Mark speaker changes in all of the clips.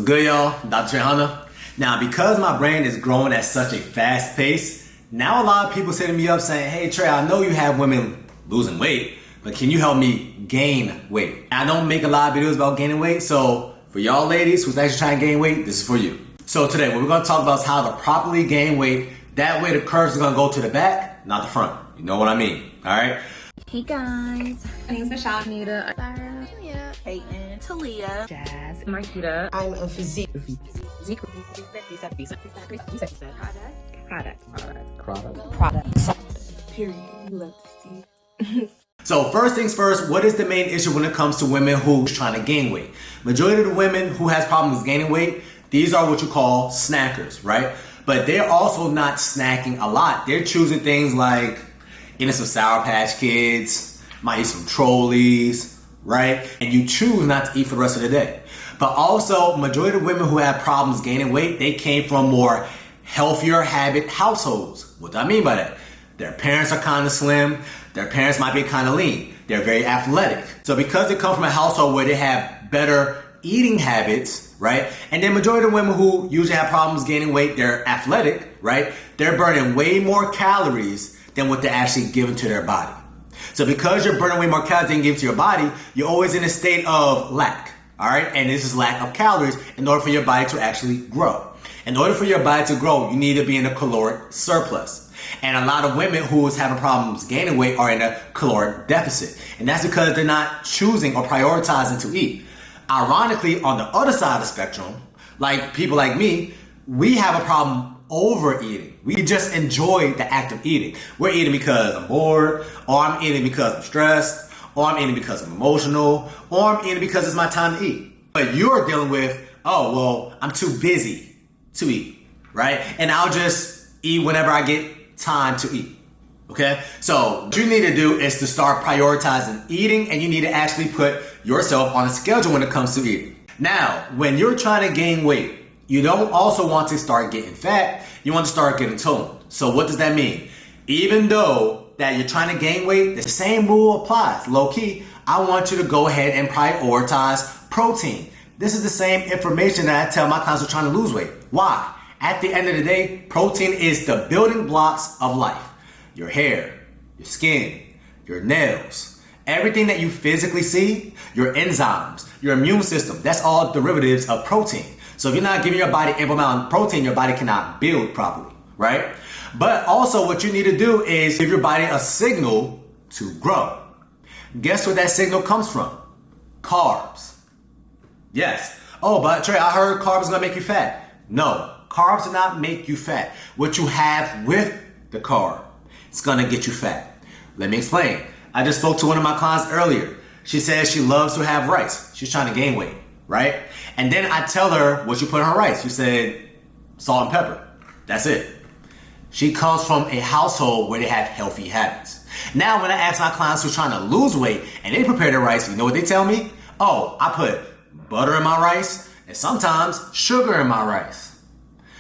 Speaker 1: What's good, y'all? Dr.Trehunna. Now, because my brand is growing at such a fast pace, now a lot of people hitting me up saying, hey Trey, I know you have women losing weight, but can you help me gain weight? I don't make a lot of videos about gaining weight, so for y'all ladies who's actually trying to gain weight, this is for you. So today, what we're gonna talk about is how to properly gain weight. That way the curves are gonna go to the back, not the front. You know what I mean, all right?
Speaker 2: Hey guys,
Speaker 3: My name is Michelle.
Speaker 2: Anita, Sarah, Julia, Peyton, Talia, Jazz,
Speaker 3: Marquita.
Speaker 4: I'm a physique.
Speaker 2: Products.
Speaker 4: Period. You love to see.
Speaker 1: So first things first, what is the main issue when it comes to women who's trying to gain weight? Majority of the women who has problems with gaining weight, these are what you call snackers, right? But they're also not snacking a lot. They're choosing things like eating some Sour Patch Kids, might eat some Trolleys, right? And you choose not to eat for the rest of the day. But also, majority of women who have problems gaining weight, they came from more healthier habit households. What do I mean by that? Their parents are kind of slim. Their parents might be kind of lean. They're very athletic. So because they come from a household where they have better eating habits, right? And then majority of women who usually have problems gaining weight, they're athletic, right? They're burning way more calories than what they're actually giving to their body. So because you're burning way more calories than you give to your body, you're always in a state of lack, all right? And this is lack of calories in order for your body to actually grow. In order for your body to grow, you need to be in a caloric surplus. And a lot of women who is having problems gaining weight are in a caloric deficit. And that's because they're not choosing or prioritizing to eat. Ironically, on the other side of the spectrum, like people like me, we have a problem overeating. We just enjoy the act of eating. We're eating because I'm bored, or I'm eating because I'm stressed, or I'm eating because I'm emotional, or I'm eating because it's my time to eat. But you're dealing with, oh, well, I'm too busy to eat, right? And I'll just eat whenever I get time to eat, okay? So what you need to do is to start prioritizing eating, and you need to actually put yourself on a schedule when it comes to eating. Now, when you're trying to gain weight, you don't also want to start getting fat, you want to start getting toned. So what does that mean? Even though that you're trying to gain weight, the same rule applies. Low key, I want you to go ahead and prioritize protein. This is the same information that I tell my clients who are trying to lose weight. Why? At the end of the day, protein is the building blocks of life. Your hair, your skin, your nails, everything that you physically see, your enzymes, your immune system, that's all derivatives of protein. So if you're not giving your body ample amount of protein, your body cannot build properly, right? But also what you need to do is give your body a signal to grow. Guess where that signal comes from? Carbs. Yes. Oh, but Trey, I heard carbs are gonna make you fat. No, carbs do not make you fat. What you have with the carb, it's gonna get you fat. Let me explain. I just spoke to one of my clients earlier. She says she loves to have rice. She's trying to gain weight, right? And then I tell her what you put in her rice. She said salt and pepper. That's it. She comes from a household where they have healthy habits. Now, when I ask my clients who are trying to lose weight and they prepare their rice, you know what they tell me? Oh, I put butter in my rice and sometimes sugar in my rice.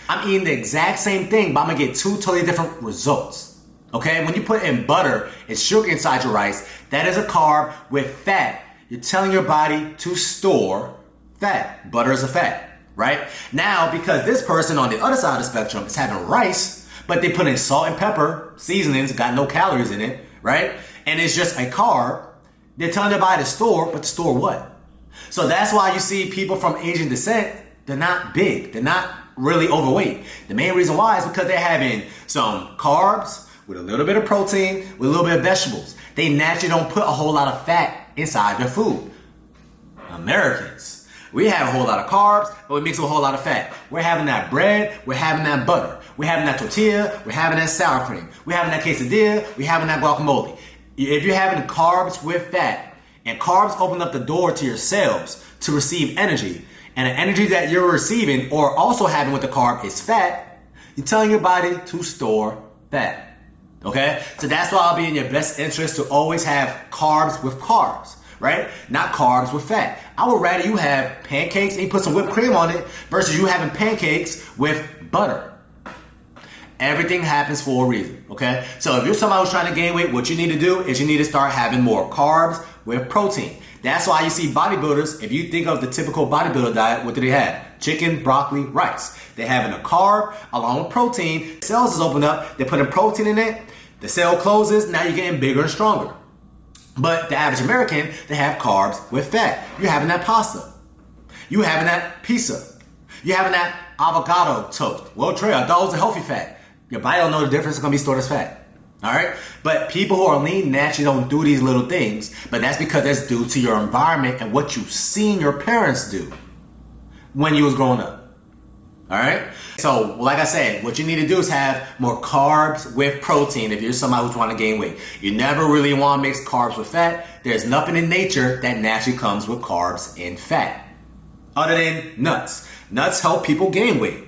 Speaker 1: I'm eating the exact same thing, but I'm gonna get two totally different results. Okay, when you put in butter and sugar inside your rice, that is a carb with fat. You're telling your body to store fat. Butter is a fat, right? Now, because this person on the other side of the spectrum is having rice, but they put in salt and pepper, seasonings, got no calories in it, right? And it's just a carb, they're telling their body to store, but to store what? So that's why you see people from Asian descent, they're not big, they're not really overweight. The main reason why is because they're having some carbs with a little bit of protein, with a little bit of vegetables. They naturally don't put a whole lot of fat inside their food. Americans, we have a whole lot of carbs, but we mix with a whole lot of fat. We're having that bread, we're having that butter, we're having that tortilla, we're having that sour cream, we're having that quesadilla, we're having that guacamole. If you're having carbs with fat, and carbs open up the door to your cells to receive energy, and the energy that you're receiving or also having with the carb is fat, you're telling your body to store fat, okay? So that's why I'll be in your best interest to always have carbs with carbs, right? Not carbs with fat. I would rather you have pancakes and you put some whipped cream on it versus you having pancakes with butter. Everything happens for a reason, okay? So if you're somebody who's trying to gain weight, what you need to do is you need to start having more carbs with protein. That's why you see bodybuilders, if you think of the typical bodybuilder diet, what do they have? fat. Chicken, broccoli, rice. They have in a carb along with protein. Cells is opened up. They're putting protein in it. The cell closes. Now you're getting bigger and stronger. But the average American, they have carbs with fat. You're having that pasta. You're having that pizza. You're having that avocado toast. Well, Trey, I thought it was a healthy fat. Your body don't know the difference. It's going to be stored as fat. All right? But people who are lean naturally don't do these little things. But that's because that's due to your environment and what you've seen your parents do when you was growing up. All right? So, like I said, what you need to do is have more carbs with protein if you're somebody who's trying to gain weight. You never really want to mix carbs with fat. There's nothing in nature that naturally comes with carbs and fat. Other than nuts. Nuts help people gain weight.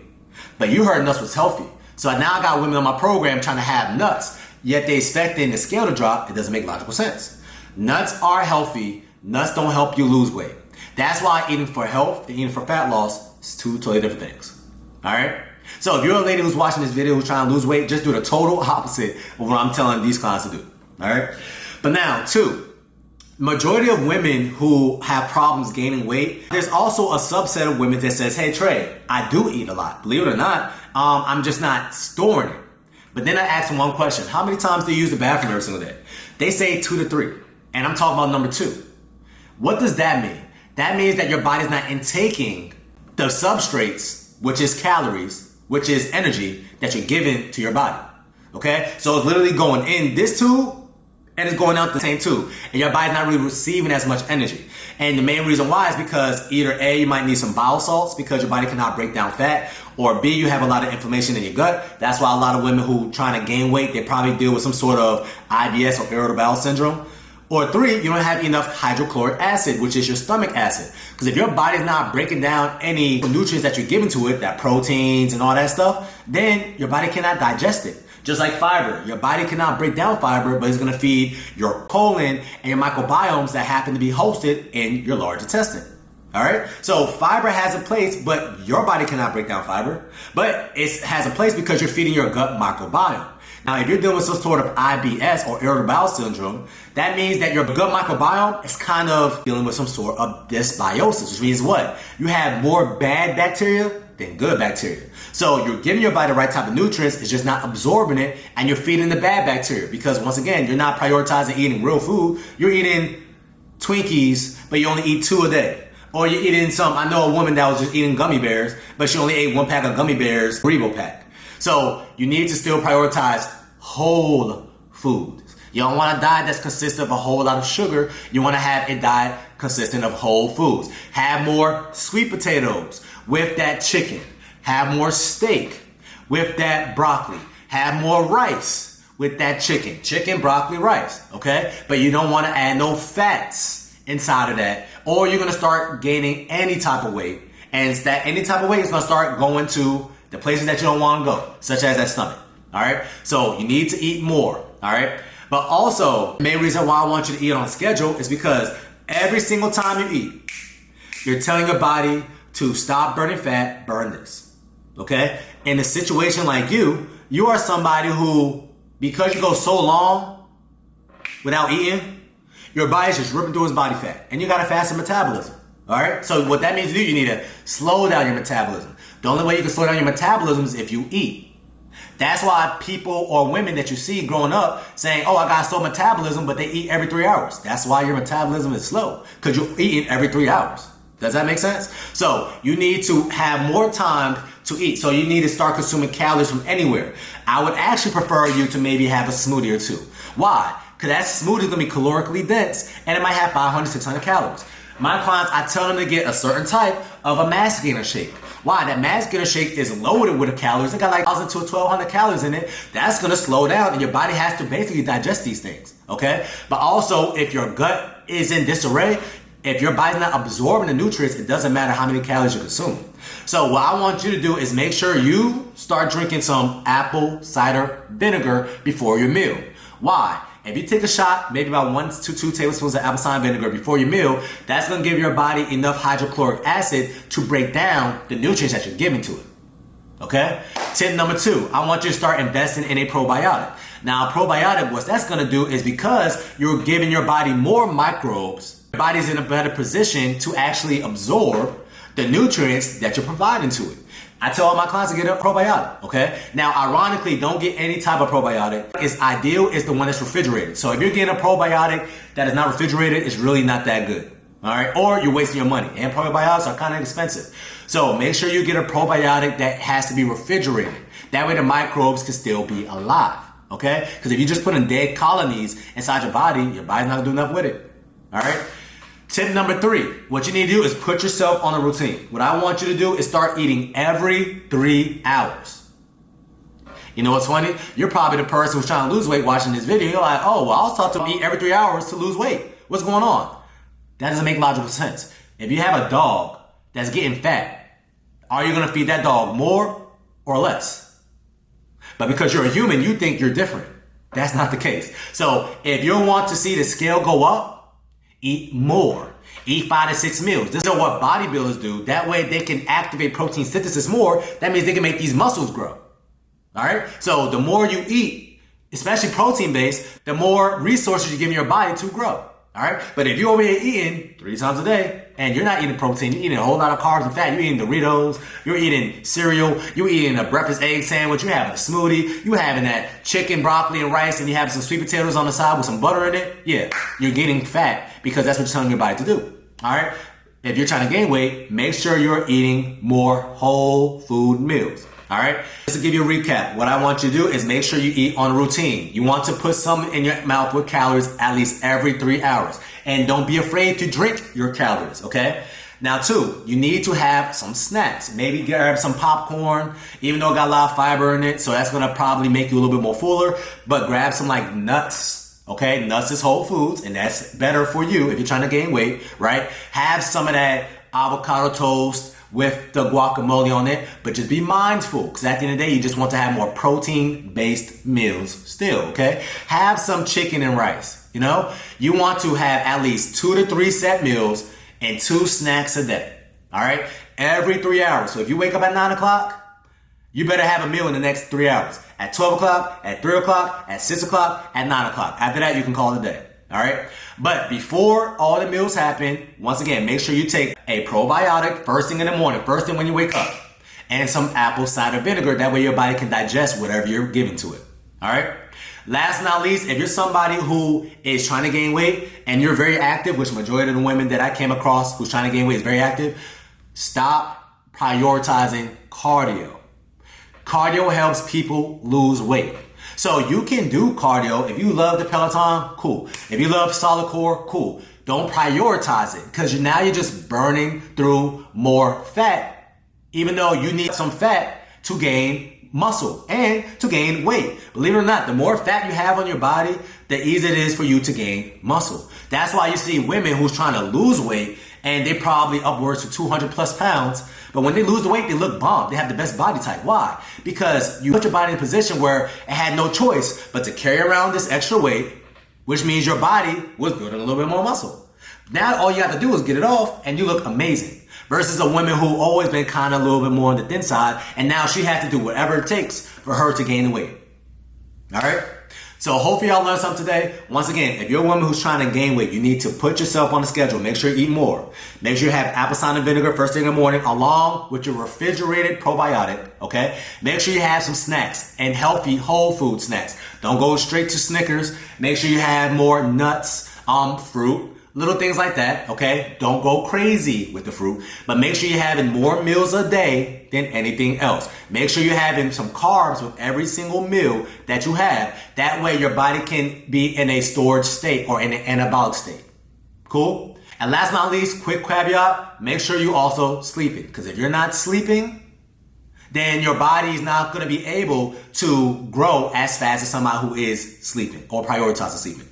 Speaker 1: But you heard nuts was healthy. So now I got women on my program trying to have nuts, yet they expecting the scale to drop. It doesn't make logical sense. Nuts are healthy. Nuts don't help you lose weight. That's why eating for health and eating for fat loss is two totally different things. All right? So if you're a lady who's watching this video who's trying to lose weight, just do the total opposite of what I'm telling these clients to do. All right? But now, two, majority of women who have problems gaining weight, there's also a subset of women that says, hey, Trey, I do eat a lot. Believe it or not, I'm just not storing it. But then I ask them one question. How many times do you use the bathroom every single day? They say 2 to 3. And I'm talking about number 2. What does that mean? That means that your body's not intaking the substrates, which is calories, which is energy that you're giving to your body. Okay? So it's literally going in this tube and it's going out the same tube. And your body's not really receiving as much energy. And the main reason why is because either A, you might need some bowel salts because your body cannot break down fat, or B, you have a lot of inflammation in your gut. That's why a lot of women who trying to gain weight, they probably deal with some sort of IBS or irritable bowel syndrome. Or 3, you don't have enough hydrochloric acid, which is your stomach acid. Because if your body's not breaking down any nutrients that you're giving to it, that proteins and all that stuff, then your body cannot digest it. Just like fiber. Your body cannot break down fiber, but it's going to feed your colon and your microbiomes that happen to be hosted in your large intestine. All right? So fiber has a place, but your body cannot break down fiber. But it has a place because you're feeding your gut microbiome. Now, if you're dealing with some sort of IBS or irritable bowel syndrome, that means that your gut microbiome is kind of dealing with some sort of dysbiosis, which means what? You have more bad bacteria than good bacteria. So you're giving your body the right type of nutrients, it's just not absorbing it, and you're feeding the bad bacteria. Because once again, you're not prioritizing eating real food. You're eating Twinkies, but you only eat 2 a day. Or you're eating I know a woman that was just eating gummy bears, but she only ate 1 pack of gummy bears, Rebo pack. So you need to still prioritize whole foods. You don't want a diet that's consistent of a whole lot of sugar. You want to have a diet consistent of whole foods. Have more sweet potatoes with that chicken. Have more steak with that broccoli. Have more rice with that chicken. Chicken, broccoli, rice. Okay? But you don't want to add no fats inside of that, or you're going to start gaining any type of weight. And that any type of weight is going to start going to the places that you don't want to go, such as that stomach. All right? So you need to eat more. All right? But also, the main reason why I want you to eat on schedule is because every single time you eat, you're telling your body to stop burning fat, burn this. Okay? In a situation like you are somebody who, because you go so long without eating, your body's just ripping through its body fat. And you got a faster metabolism. All right? So what that means to do, you need to slow down your metabolism. The only way you can slow down your metabolism is if you eat. That's why people or women that you see growing up saying, oh, I got slow metabolism, but they eat every 3 hours. That's why your metabolism is slow, because you're eating every 3 hours. Does that make sense? So you need to have more time to eat. So you need to start consuming calories from anywhere. I would actually prefer you to maybe have a smoothie or 2. Why? Because that smoothie is going to be calorically dense, and it might have 500, 600 calories. My clients, I tell them to get a certain type of a mass gainer shake. Why? That mass gainer shake is loaded with calories. It got like 1,000 to 1,200 calories in it. That's going to slow down, and your body has to basically digest these things. Okay? But also, if your gut is in disarray, if your body's not absorbing the nutrients, it doesn't matter how many calories you consume. So what I want you to do is make sure you start drinking some apple cider vinegar before your meal. Why? If you take a shot, maybe about 1 to 2 tablespoons of apple cider vinegar before your meal, that's going to give your body enough hydrochloric acid to break down the nutrients that you're giving to it. Okay? Tip number 2, I want you to start investing in a probiotic. Now, a probiotic, what that's going to do is because you're giving your body more microbes, your body's in a better position to actually absorb the nutrients that you're providing to it. I tell all my clients to get a probiotic, okay? Now, ironically, don't get any type of probiotic. It's ideal is the one that's refrigerated. So if you're getting a probiotic that is not refrigerated, it's really not that good, all right? Or you're wasting your money. And probiotics are kind of expensive. So make sure you get a probiotic that has to be refrigerated. That way the microbes can still be alive, okay? Because if you just put in dead colonies inside your body's not gonna do enough with it, all right? Tip number 3, what you need to do is put yourself on a routine. What I want you to do is start eating every 3 hours. You know what's funny? You're probably the person who's trying to lose weight watching this video. You're like, oh, well, I was taught to eat every 3 hours to lose weight. What's going on? That doesn't make logical sense. If you have a dog that's getting fat, are you gonna feed that dog more or less? But because you're a human, you think you're different. That's not the case. So if you want to see the scale go up, eat more. Eat 5 to 6 meals. This is what bodybuilders do. That way they can activate protein synthesis more. That means they can make these muscles grow. All right? So the more you eat, especially protein-based, the more resources you give your body to grow. All right? But if you're over here eating 3 times a day and you're not eating protein, you're eating a whole lot of carbs and fat, you're eating Doritos, you're eating cereal, you're eating a breakfast egg sandwich, you're having a smoothie, you're having that chicken, broccoli, and rice, and you have some sweet potatoes on the side with some butter in it, yeah, you're getting fat because that's what you're telling your body to do. All right? If you're trying to gain weight, make sure you're eating more whole food meals. All right? Just to give you a recap, what I want you to do is make sure you eat on a routine. You want to put something in your mouth with calories at least every 3 hours. And don't be afraid to drink your calories, okay? Now, 2, you need to have some snacks. Maybe grab some popcorn, even though it got a lot of fiber in it, so that's gonna probably make you a little bit more fuller. But grab some like nuts, okay? Nuts is whole foods, and that's better for you if you're trying to gain weight, right? Have some of that avocado toast with the guacamole on it, but just be mindful, because at the end of the day, you just want to have more protein-based meals still, okay? Have some chicken and rice, you know? You want to have at least 2 to 3 set meals and 2 snacks a day, all right? Every 3 hours. So if you wake up at 9 o'clock, you better have a meal in the next 3 hours. At 12 o'clock, at 3 o'clock, at 6 o'clock, at 9 o'clock. After that, you can call it a day. All right. But before all the meals happen, once again, make sure you take a probiotic first thing in the morning, first thing when you wake up, and some apple cider vinegar. That way your body can digest whatever you're giving to it. All right. Last but not least, if you're somebody who is trying to gain weight and you're very active, which majority of the women that I came across who's trying to gain weight is very active, stop prioritizing cardio. Cardio helps people lose weight. So you can do cardio. If you love the Peloton, cool. If you love solid core, cool. Don't prioritize it, because now you're just burning through more fat, even though you need some fat to gain muscle and to gain weight. Believe it or not, the more fat you have on your body, the easier it is for you to gain muscle. That's why you see women who's trying to lose weight and they probably upwards to 200 plus pounds. But when they lose the weight, they look bomb. They have the best body type. Why? Because you put your body in a position where it had no choice but to carry around this extra weight, which means your body was building a little bit more muscle. Now all you have to do is get it off and you look amazing. Versus a woman who always been kind of a little bit more on the thin side, and now she has to do whatever it takes for her to gain the weight. All right? So hopefully y'all learned something today. Once again, if you're a woman who's trying to gain weight, you need to put yourself on the schedule. Make sure you eat more. Make sure you have apple cider vinegar first thing in the morning along with your refrigerated probiotic, okay? Make sure you have some snacks and healthy whole food snacks. Don't go straight to Snickers. Make sure you have more nuts, fruit, little things like that, okay? Don't go crazy with the fruit, but make sure you're having more meals a day than anything else. Make sure you're having some carbs with every single meal that you have. That way your body can be in a storage state or in an anabolic state. Cool? And last but not least, quick caveat, make sure you also sleeping. Because if you're not sleeping, then your body is not going to be able to grow as fast as somebody who is sleeping or prioritizing sleeping.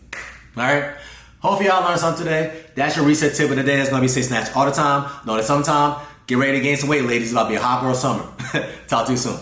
Speaker 1: All right? Hopefully y'all learned something today. That's your reset tip of the day. That's going to be 6 snatch all the time. Know that sometime. Get ready to gain some weight, ladies. It's about to be a hot girl summer. Talk to you soon.